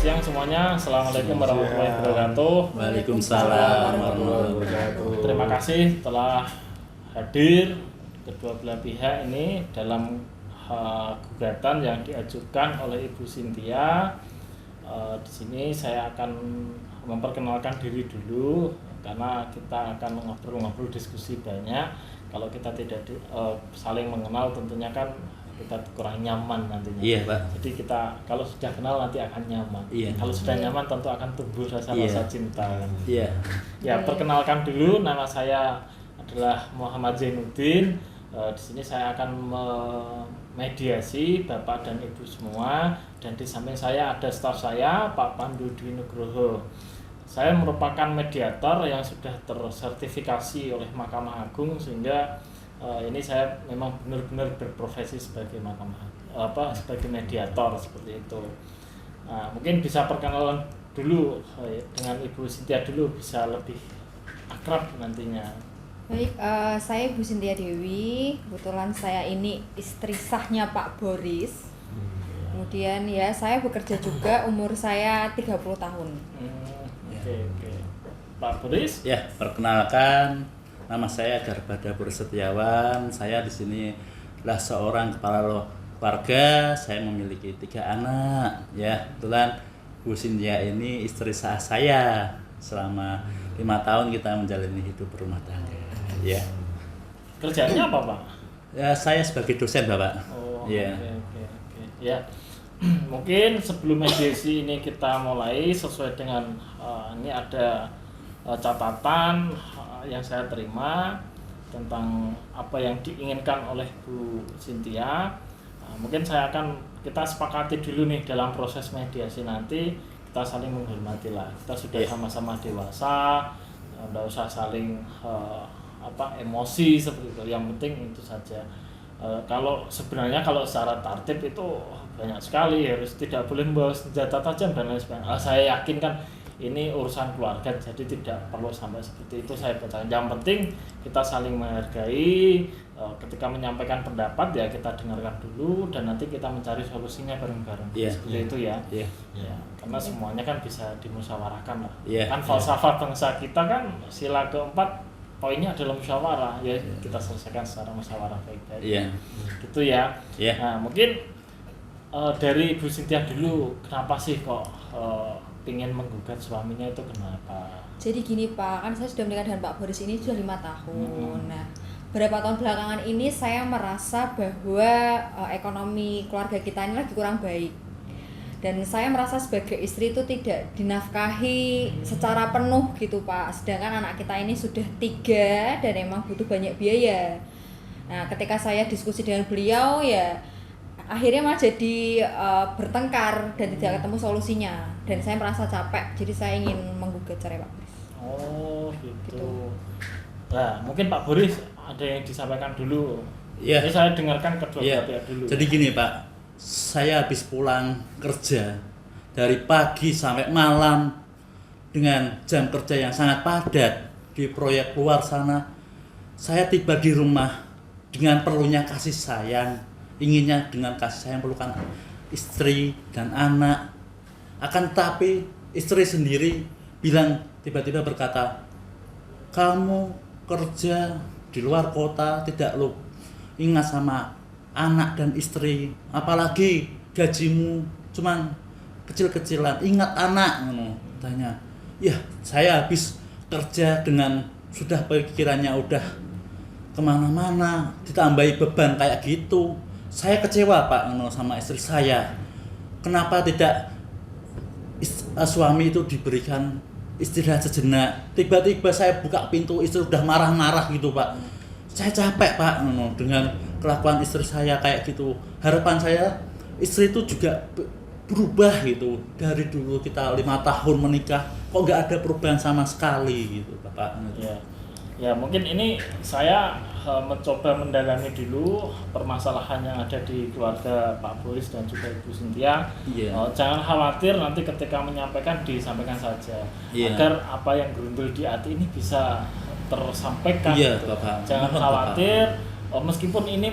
siang semuanya. Assalamualaikum warahmatullahi wabarakatuh. Waalaikumsalam warahmatullahi wabarakatuh. Terima kasih telah hadir kedua belah pihak ini dalam gugatan yang diajukan oleh Ibu Cynthia. Di sini saya akan memperkenalkan diri dulu karena kita akan ngobrol-ngobrol diskusi banyak. Kalau kita tidak saling mengenal tentunya kan kita kurang nyaman nantinya. Iya, Pak. Jadi kita kalau sudah kenal nanti akan nyaman. Iya. Kalau sudah nyaman tentu akan tumbuh rasa-rasa cinta. Iya. Ya, perkenalkan dulu, nama saya adalah Muhammad Zainuddin. Di sini saya akan memediasi Bapak dan Ibu semua, dan di samping saya ada staf saya Pak Pandu Dwi Nugroho. Saya merupakan mediator yang sudah tersertifikasi oleh Mahkamah Agung, sehingga ini saya memang benar-benar berprofesi sebagai sebagai mediator seperti itu. Mungkin bisa perkenalan dulu dengan Ibu Cynthia dulu, bisa lebih akrab nantinya. Baik, saya Bu Cynthia Dewi. Kebetulan saya ini istri sahnya Pak Boris. Kemudian ya saya bekerja juga, umur saya 30 tahun. Oke. Pak Boris? Ya, perkenalkan, nama saya Garbada Pur Setiawan. Saya di sini adalah seorang kepala keluarga. Saya memiliki 3 anak. Ya, kebetulan Bu Cynthia ini istri sah saya. Selama 5 tahun kita menjalani hidup rumah tangga. Ya. Kerjanya apa, Pak? Ya, saya sebagai dosen, Bapak. Oh, ya. Oke. Ya. Mungkin sebelum mediasi ini kita mulai sesuai dengan ini ada catatan yang saya terima tentang apa yang diinginkan oleh Bu Cynthia. Mungkin kita sepakati dulu nih dalam proses mediasi nanti kita saling menghormati lah. Kita sudah sama-sama dewasa, nggak usah saling emosi seperti itu. Yang penting itu saja. Kalau secara tertib itu banyak sekali, harus tidak boleh membawa senjata tajam dan lain sebagainya. Saya yakin kan ini urusan keluarga, jadi tidak perlu sampai seperti itu saya percaya. Yang penting kita saling menghargai, ketika menyampaikan pendapat ya kita dengarkan dulu dan nanti kita mencari solusinya bareng-bareng. Seperti itu ya. Ya. Karena semuanya kan bisa dimusyawarahkan lah. Kan falsafah bangsa kita kan sila keempat poinnya adalah musyawarah ya. Kita selesaikan secara musyawarah baik-baik. Gitu ya. Nah, mungkin dari Ibu Cynthia dulu, kenapa sih kok pengen menggugat suaminya itu kenapa? Jadi gini Pak, kan saya sudah menikah dengan Pak Boris ini sudah 5 tahun. Nah, beberapa tahun belakangan ini saya merasa bahwa ekonomi keluarga kita ini lagi kurang baik. Dan saya merasa sebagai istri itu tidak dinafkahi secara penuh gitu Pak. Sedangkan anak kita ini sudah 3 dan emang butuh banyak biaya. Nah, ketika saya diskusi dengan beliau ya akhirnya malah jadi bertengkar dan tidak ketemu solusinya, dan saya merasa capek, jadi saya ingin menggugat cerai Pak Boris. Oh gitu. Nah, mungkin Pak Boris ada yang disampaikan dulu. Ya. Jadi saya dengarkan kedua pihak dulu. Jadi gini Pak, saya habis pulang kerja dari pagi sampai malam dengan jam kerja yang sangat padat di proyek luar sana. Saya tiba di rumah dengan perlunya kasih sayang, inginnya dengan kasih sayang pelukan istri dan anak. Akan tetapi istri sendiri tiba-tiba berkata, kamu kerja di luar kota tidak lo ingat sama anak dan istri, apalagi gajimu cuman kecil-kecilan, ingat anak. Tanya, ya saya habis kerja dengan sudah pikirannya udah kemana-mana, ditambahi beban kayak gitu. Saya kecewa Pak sama istri saya. Kenapa tidak suami itu diberikan istirahat sejenak? Tiba-tiba saya buka pintu, istri udah marah-marah gitu Pak. Saya capek Pak dengan kelakuan istri saya kayak gitu. Harapan saya istri itu juga berubah gitu. Dari dulu kita 5 tahun menikah, kok nggak ada perubahan sama sekali gitu Bapak. Ya mungkin ini saya mencoba mendalami dulu permasalahan yang ada di keluarga Pak Boris dan juga Ibu Cynthia. Jangan khawatir, nanti ketika menyampaikan disampaikan saja agar apa yang gerundul di hati ini bisa tersampaikan. Bapak. Jangan khawatir, meskipun ini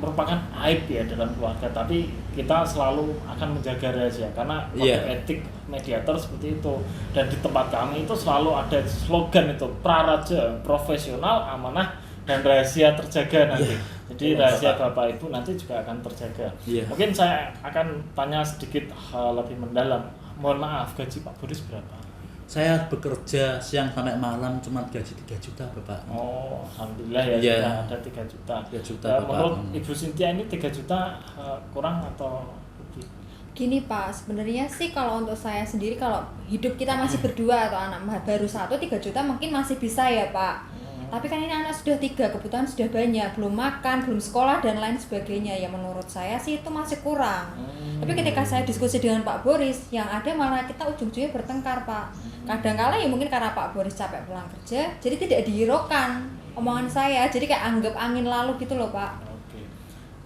merupakan aib ya dalam keluarga, tapi kita selalu akan menjaga rahasia karena etik mediator seperti itu. Dan di tempat kami itu selalu ada slogan itu, praraja, profesional, amanah, dan rahasia terjaga nanti. Jadi rahasia Bapak Ibu nanti juga akan terjaga. Mungkin saya akan tanya sedikit lebih mendalam. Mohon maaf, gaji Pak Boris berapa? Saya bekerja siang sampai malam cuma gaji 3 juta Bapak. Oh, alhamdulillah ya, sudah ada 3 juta. 3 juta Bapak. Menurut Ibu Cynthia ini 3 juta kurang atau lebih? Gini Pak, sebenarnya sih kalau untuk saya sendiri, kalau hidup kita masih berdua atau anak baru 1, 3 juta mungkin masih bisa ya Pak. Tapi kan ini anak sudah 3, kebutuhan sudah banyak, belum makan, belum sekolah dan lain sebagainya. Ya menurut saya sih itu masih kurang. Tapi ketika saya diskusi dengan Pak Boris, yang ada malah kita ujung-ujungnya bertengkar Pak. Kadang-kala ya mungkin karena Pak Boris capek pulang kerja, jadi tidak dihiraukan omongan saya. Jadi kayak anggap angin lalu gitu loh Pak. Oke.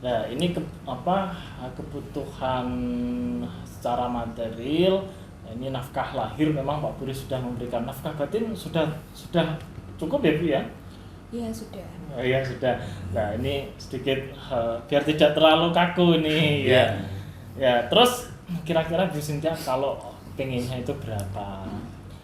Nah ini kebutuhan secara material. Ini nafkah lahir memang Pak Boris sudah memberikan, nafkah batin sudah cukup ya Bu ya? Iya sudah. Oh iya sudah. Nah ini sedikit biar tidak terlalu kaku ini ya. Ya terus kira-kira Bu Cynthia kalau pengennya itu berapa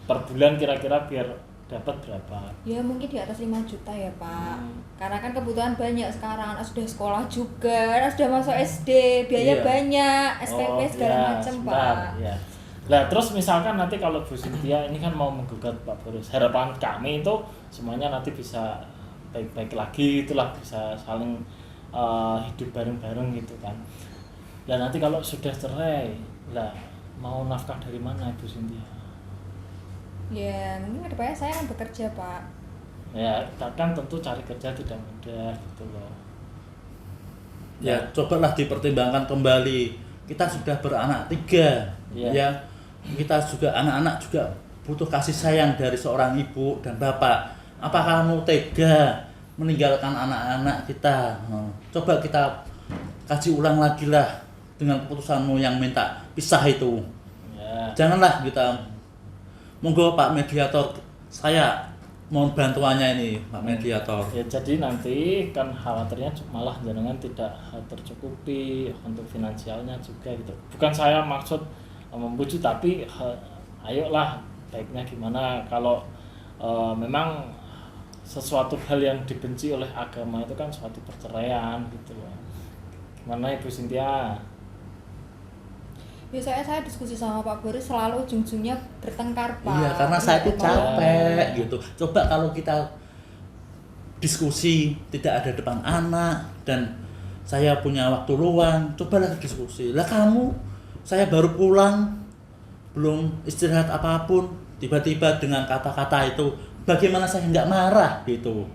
per bulan kira-kira biar dapat berapa? Ya mungkin di atas 5 juta ya Pak. Karena kan kebutuhan banyak sekarang, anak sudah sekolah juga, anak sudah masuk SD, biaya banyak, SPP segala macam Pak. Ya. Nah terus misalkan nanti kalau Bu Cynthia ini kan mau menggugat Pak Boris, harapan kami itu semuanya nanti bisa baik-baik lagi, itulah bisa saling hidup bareng-bareng gitu kan. Dan nanti kalau sudah cerai, lah mau nafkah dari mana Bu Cynthia? Ya mungkin kedepannya saya akan bekerja Pak. Ya kan tentu cari kerja tidak mudah gitu loh. Ya cobalah dipertimbangkan kembali. Kita sudah beranak 3 ya. Kita juga anak-anak juga butuh kasih sayang dari seorang ibu dan bapak. Apakah kamu tega meninggalkan anak-anak kita? Coba kita kaji ulang lagi lah dengan keputusanmu yang minta pisah itu. Janganlah kita. Monggo Pak Mediator, saya mohon bantuannya ini Pak Mediator. Ya jadi nanti kan khawatirnya malah jenengan tidak tercukupi untuk finansialnya juga gitu. Bukan saya maksud membujuk, tapi ayolah baiknya gimana kalau memang sesuatu hal yang dibenci oleh agama itu kan suatu perceraian gitu loh. Gimana Ibu Cynthia? Biasanya saya diskusi sama Pak Boris selalu ujung-ujungnya bertengkar Pak. Iya karena saya itu capek gitu. Coba kalau kita diskusi tidak ada depan anak dan saya punya waktu luang, cobalah diskusi. Lah kamu, saya baru pulang, belum istirahat apapun, tiba-tiba dengan kata-kata itu, bagaimana saya nggak marah gitu.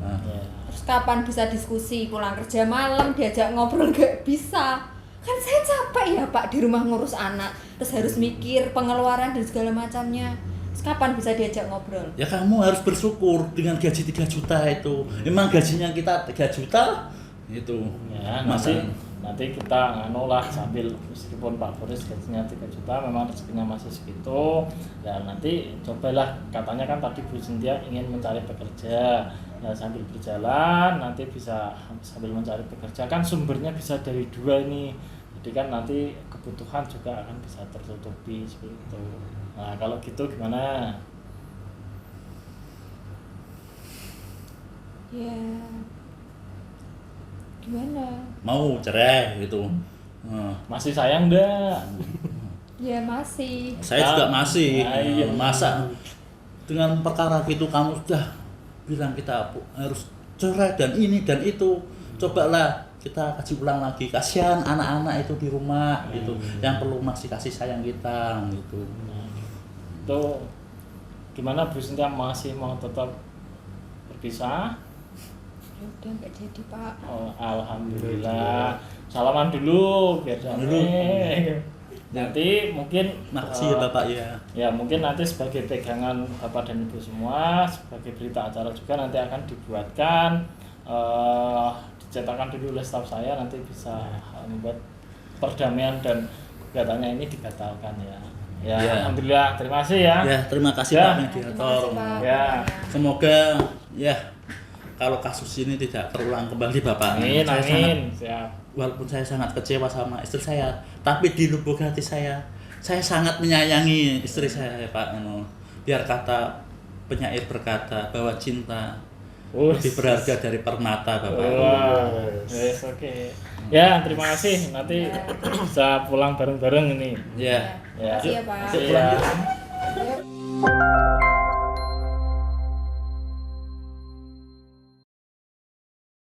Nah. Terus kapan bisa diskusi, pulang kerja malam diajak ngobrol nggak bisa. Kan saya capek ya Pak di rumah ngurus anak, terus harus mikir pengeluaran dan segala macamnya. Terus kapan bisa diajak ngobrol? Ya kamu harus bersyukur dengan gaji 3 juta itu. Memang gajinya kita 3 juta itu. Ya, nanti kita nganulah sambil meskipun Pak Boris gajinya 3 juta memang rezekinya masih segitu. Dan nanti cobalah, katanya kan tadi Bu Cynthia ingin mencari pekerja. Nah, sambil berjalan nanti bisa sambil mencari pekerja kan sumbernya bisa dari 2 ini. Jadi kan nanti kebutuhan juga akan bisa tertutupi seperti itu. Nah, kalau gitu gimana? Ya. Gimana? Mau cerai gitu. Masih sayang enggak? Ya masih. Saya juga masih. Iya. Masa dengan perkara gitu kamu sudah bilang kita harus cerai dan ini dan itu. Cobalah kita kaji ulang lagi. Kasihan anak-anak itu di rumah gitu, yang perlu masih kasih sayang kita gitu. Itu gimana Bu Cynthia, masih mau tetap berpisah? Ya udah nggak jadi Pak. Oh, alhamdulillah. Salaman dulu biar damai. Nanti mungkin Makasih ya Bapak ya. Ya mungkin nanti sebagai pegangan Bapak dan Ibu semua, sebagai berita acara juga nanti akan dibuatkan, dicetakkan dulu oleh staf saya, nanti bisa membuat perdamaian dan gugatannya ini dibatalkan ya. Ya, alhamdulillah, terima kasih ya. Ya, terima kasih ya. Pak Mediator. Terima kasih, Pak. Ya. Semoga ya kalau kasus ini tidak terulang kembali Bapak. Amin, Saya sangat, amin. Siap. walaupun saya sangat kecewa sama istri saya, tapi di lubuk hati saya sangat menyayangi istri saya Pak. Biar kata penyair berkata bahwa cinta lebih berharga dari permata Bapak. Wah, yes, oke. Ya, terima kasih. Nanti bisa pulang bareng-bareng ini. Ya. Makasih ya Pak. Pulang yuk. Yuk.